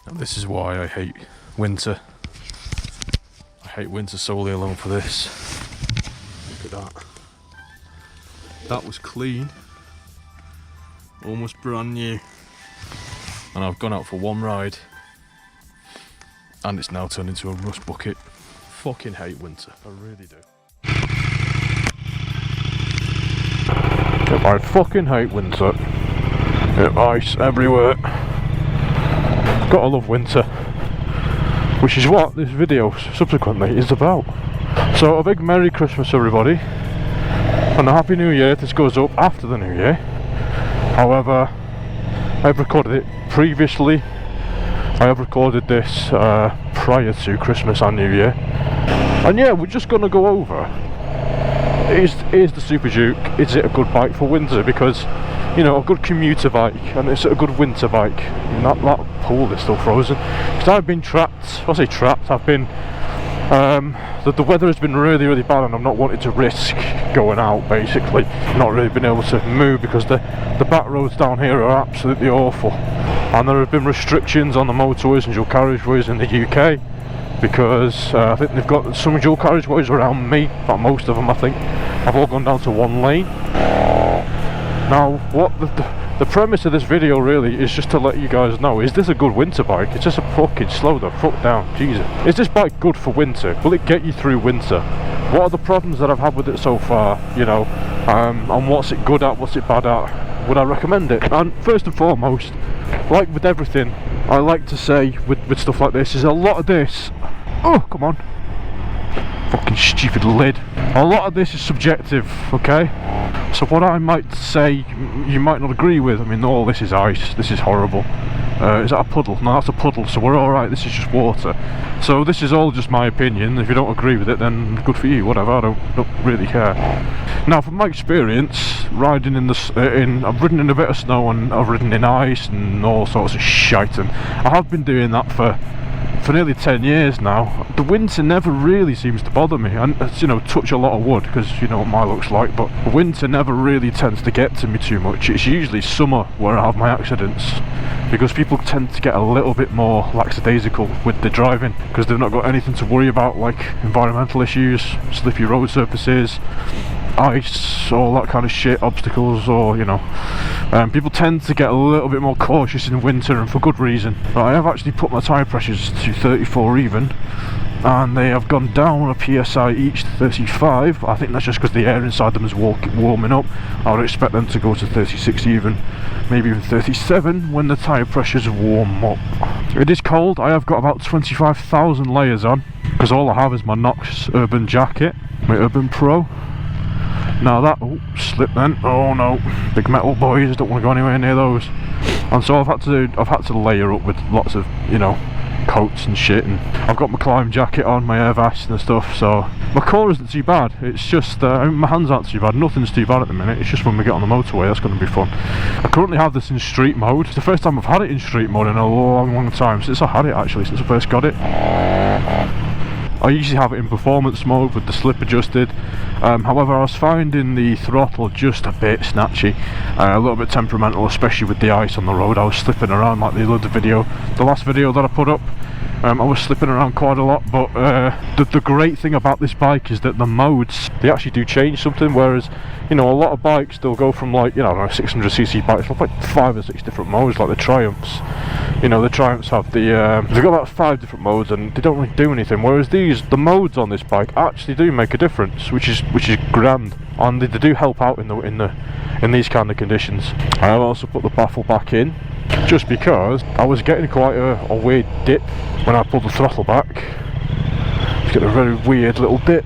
And this is why I hate winter. I hate winter solely alone for this. Look at that. That was clean. Almost brand new. And I've gone out for one ride and it's now turned into a rust bucket. Fucking hate winter, I really do. I fucking hate winter. Ice everywhere. Gotta love winter. Which is what this video subsequently is about. So a big Merry Christmas everybody. And a Happy New Year. This goes up after the New Year. However, I've recorded it previously. I have recorded this prior to Christmas and New Year. And yeah, we're just going to go over, is the SuperDuke, is it a good bike for winter? Because, you know, a good commuter bike, and it's a good winter bike. And that pool is still frozen. Because I've been trapped, I say trapped, I've been, the weather has been really, really bad and I've not wanted to risk going out, basically. Not really been able to move because the back roads down here are absolutely awful. And there have been restrictions on the motorways and dual carriageways in the UK because I think they've got some dual carriageways around me, but most of them I think have all gone down to one lane. Now, what the premise of this video really is just to let you guys know, is this a good winter bike? It's just a fucking slow the fuck down, Jesus. Is this bike good for winter? Will it get you through winter? What are the problems that I've had with it so far, you know, and what's it good at, what's it bad at? Would I recommend it? And first and foremost, like with everything, I like to say with stuff like this, is a lot of this, oh come on, fucking stupid lid, a lot of this is subjective, okay? So what I might say you might not agree with. I mean, all this is ice, this is horrible. Is that a puddle? No, that's a puddle, so we're alright, this is just water. So this is all just my opinion. If you don't agree with it, then good for you, whatever, I don't really care. Now, from my experience, riding in I've ridden in a bit of snow and I've ridden in ice and all sorts of shite, and I have been doing that for nearly 10 years now. The winter never really seems to bother me, and it's, you know, touch a lot of wood because you know what mine looks like, but winter never really tends to get to me too much. It's usually summer where I have my accidents, because people tend to get a little bit more lackadaisical with the driving because they've not got anything to worry about, like environmental issues, slippery road surfaces, ice, all that kind of shit, obstacles, or you know, people tend to get a little bit more cautious in winter, and for good reason. But I have actually put my tyre pressures to 34 even, and they have gone down a psi each to 35. I think that's just because the air inside them is warming up. I would expect them to go to 36 even, maybe even 37 when the tyre pressures warm up. It is cold. I have got about 25,000 layers on because all I have is my Nox Urban jacket, my Urban Pro. Now that, oh, slip then, oh no, big metal boys, don't want to go anywhere near those. And so I've had to layer up with lots of, you know, coats and shit, and I've got my climb jacket on, my air vest and stuff, so my core isn't too bad. It's just, my hands aren't too bad, nothing's too bad at the minute. It's just when we get on the motorway, that's going to be fun. I currently have this in street mode. It's the first time I've had it in street mode in a long time, since I had it actually, since I first got it. I usually have it in performance mode with the slip adjusted. However, I was finding the throttle just a bit snatchy, a little bit temperamental, especially with the ice on the road. I was slipping around like the last video that I put up. I was slipping around quite a lot, but the great thing about this bike is that the modes, they actually do change something, whereas, you know, a lot of bikes, they'll go from like, you know, 600cc bikes, like 5 or 6 different modes, like the Triumphs. You know, the Triumphs have they've got about 5 different modes and they don't really do anything, whereas the modes on this bike actually do make a difference, which is grand, and they do help out in these kind of conditions. I have also put the baffle back in, just because I was getting quite a weird dip when I pulled the throttle back. Just get a very weird little dip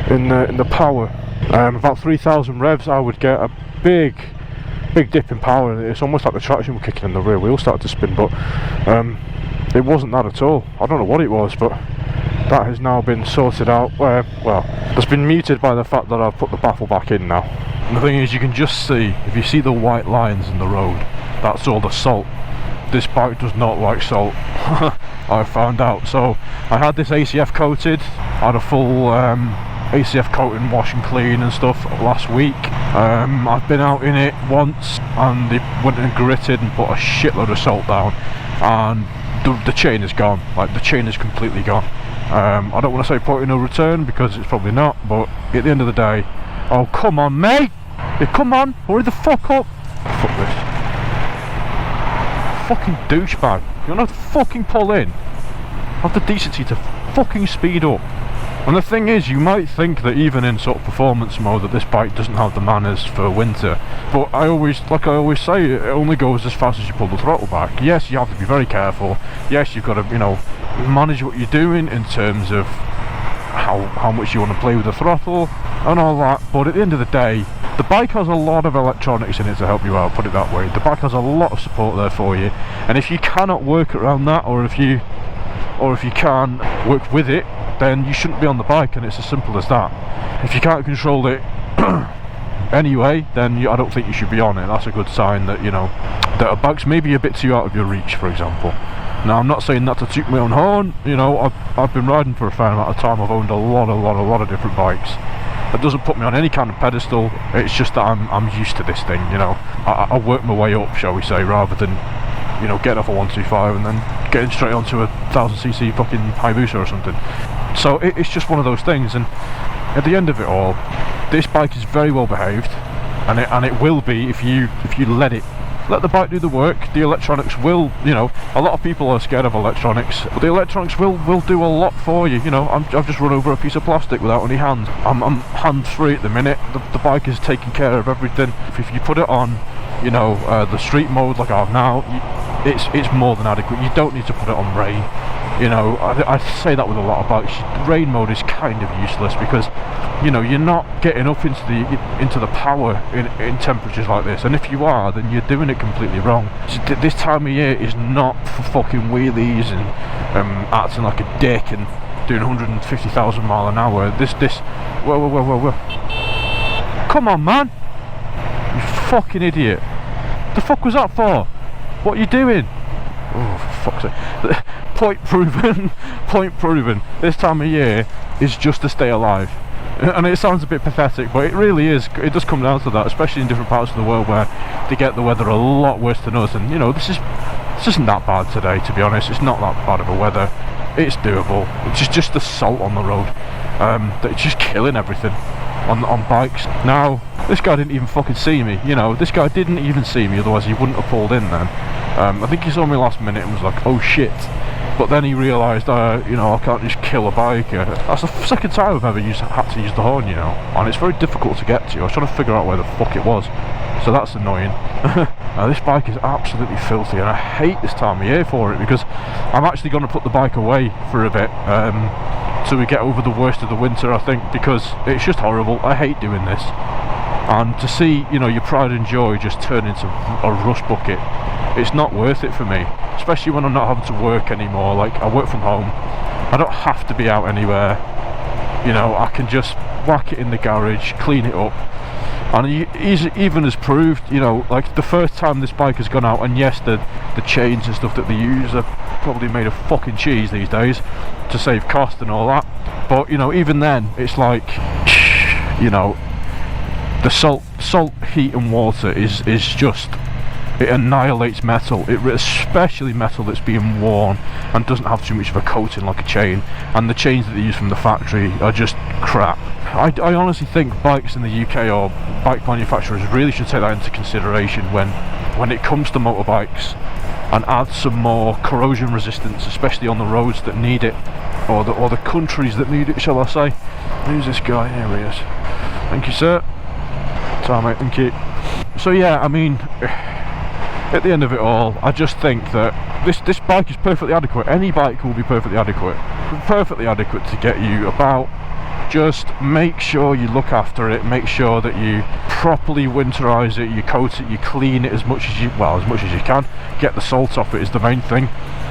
in the power. About 3,000 revs, I would get a big dip in power, and it's almost like the traction were kicking in, the rear wheel started to spin, but it wasn't that at all. I don't know what it was, but that has now been sorted out. Well, it's been muted by the fact that I've put the baffle back in now. And the thing is, you can just see, if you see the white lines in the road, that's all the salt. This bike does not like salt. I found out. So I had this ACF coated, I had a full ACF coating, wash and clean and stuff last week, I've been out in it once and they went and gritted and put a shitload of salt down, and the chain is gone. Like, the chain is completely gone. I don't want to say point of no return because it's probably not, but at the end of the day, oh come on mate, yeah, come on, hurry the fuck up. Fuck this fucking douchebag. You don't have to fucking pull in. Have the decency to fucking speed up. And the thing is, you might think that even in sort of performance mode that this bike doesn't have the manners for winter, but I always say, it only goes as fast as you pull the throttle back. Yes, you have to be very careful. Yes, you've got to, you know, manage what you're doing in terms of how much you want to play with the throttle and all that, but at the end of the day, the bike has a lot of electronics in it to help you out, put it that way. The bike has a lot of support there for you, and if you cannot work around that, or if you can work with it, then you shouldn't be on the bike, and it's as simple as that. If you can't control it anyway, then I don't think you should be on it. That's a good sign that, you know, that a bike's maybe a bit too out of your reach, for example. Now, I'm not saying that to toot my own horn. You know, I've been riding for a fair amount of time. I've owned a lot of different bikes. That doesn't put me on any kind of pedestal. It's just that I'm used to this thing, you know. I work my way up, shall we say, rather than, you know, getting off a 125 and then getting straight onto a 1000cc fucking Hayabusa or something. So it's just one of those things, and at the end of it all, this bike is very well behaved, and it will be if you let the bike do the work. The electronics will, you know, a lot of people are scared of electronics, but the electronics will do a lot for you. You know, I've just run over a piece of plastic without any hands. I'm hands-free at the minute. The bike is taking care of everything. If you put it on, you know, the street mode like I have now, it's more than adequate. You don't need to put it on rain. You know, I say that with a lot of bikes. Rain mode is kind of useless because, you know, you're not getting up into the power in temperatures like this, and if you are, then you're doing it completely wrong. This time of year is not for fucking wheelies and acting like a dick and doing 150,000 mile an hour. Whoa. Come on, man! You fucking idiot! The fuck was that for? What are you doing? Oh, for fuck's sake. Point proven. This time of year is just to stay alive. And it sounds a bit pathetic, but it really is. It does come down to that, especially in different parts of the world where they get the weather a lot worse than us. And, you know, this isn't that bad today, to be honest. It's not that bad of a weather. It's doable. It's just the salt on the road. That's just killing everything on bikes. Now, this guy didn't even fucking see me. You know, this guy didn't even see me, otherwise he wouldn't have pulled in then. I think he saw me last minute and was like, oh shit. But then he realised, you know, I can't just kill a bike. That's the second time I've ever had to use the horn, you know, and it's very difficult to get to. I was trying to figure out where the fuck it was, so that's annoying. This bike is absolutely filthy, and I hate this time of year for it, because I'm actually going to put the bike away for a bit, till we get over the worst of the winter, I think, because it's just horrible. I hate doing this, and to see, you know, your pride and joy just turn into a rust bucket, it's not worth it for me, especially when I'm not having to work anymore. Like, I work from home, I don't have to be out anywhere, you know, I can just whack it in the garage, clean it up. And he even has proved, you know, like the first time this bike has gone out, and yes, the chains and stuff that they use are probably made of fucking cheese these days to save cost and all that, but, you know, even then, it's like, you know, the salt, heat and water is just, it annihilates metal, especially metal that's being worn and doesn't have too much of a coating like a chain, and the chains that they use from the factory are just crap. I honestly think bikes in the UK, or bike manufacturers, really should take that into consideration when it comes to motorbikes, and add some more corrosion resistance, especially on the roads that need it, or the countries that need it, shall I say. Who's this guy? Here he is. Thank you, sir. Sorry, mate, thank you. So yeah, I mean, at the end of it all, I just think that this bike is perfectly adequate. Any bike will be perfectly adequate to get you about. Just make sure you look after it, make sure that you properly winterize it, you coat it, you clean it as much as you can. Get the salt off it is the main thing.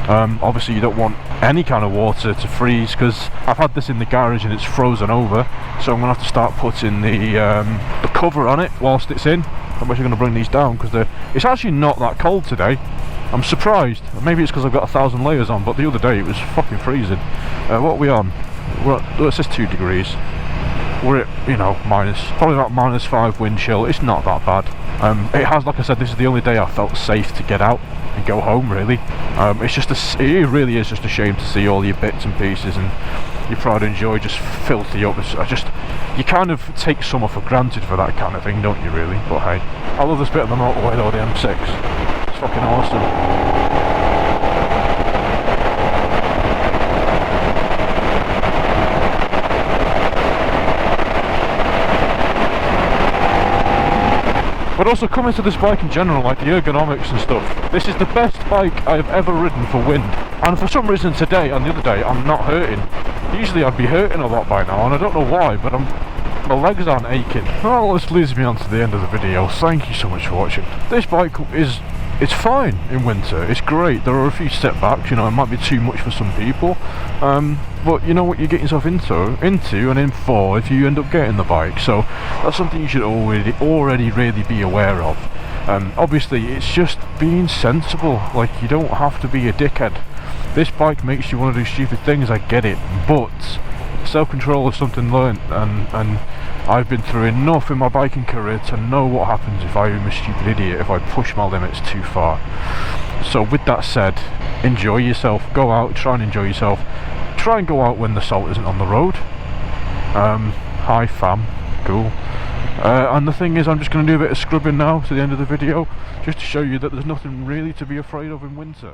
Obviously you don't want any kind of water to freeze, because I've had this in the garage and it's frozen over, so I'm going to have to start putting the cover on it whilst it's in. I'm actually going to bring these down because it's actually not that cold today. I'm surprised. Maybe it's because I've got 1,000 layers on, but the other day it was fucking freezing. What are we on? Well, it says 2 degrees. we're at, you know, probably about -5 wind chill. It's not that bad. It has, like I said, this is the only day I felt safe to get out and go home, really. It's just it really is just a shame to see all your bits and pieces and your pride and joy just filthy up. You kind of take summer for granted for that kind of thing, don't you, really? But hey, I love this bit of the motorway though, the M6. It's fucking awesome. But also coming to this bike in general, like the ergonomics and stuff, this is the best bike I've ever ridden for wind. And for some reason today and the other day, I'm not hurting. Usually I'd be hurting a lot by now, and I don't know why, but my legs aren't aching. Well, this leads me on to the end of the video. Thank you so much for watching. This bike it's fine in winter. It's great. There are a few setbacks, you know, it might be too much for some people. But you know what you get yourself into and in for if you end up getting the bike. So that's something you should already really be aware of. Obviously, it's just being sensible. Like, you don't have to be a dickhead. This bike makes you want to do stupid things, I get it, but self-control is something learnt, and I've been through enough in my biking career to know what happens if I am a stupid idiot, if I push my limits too far. So with that said, enjoy yourself, go out, try and enjoy yourself, try and go out when the salt isn't on the road. Hi fam, cool. And the thing is, I'm just going to do a bit of scrubbing now to the end of the video, just to show you that there's nothing really to be afraid of in winter.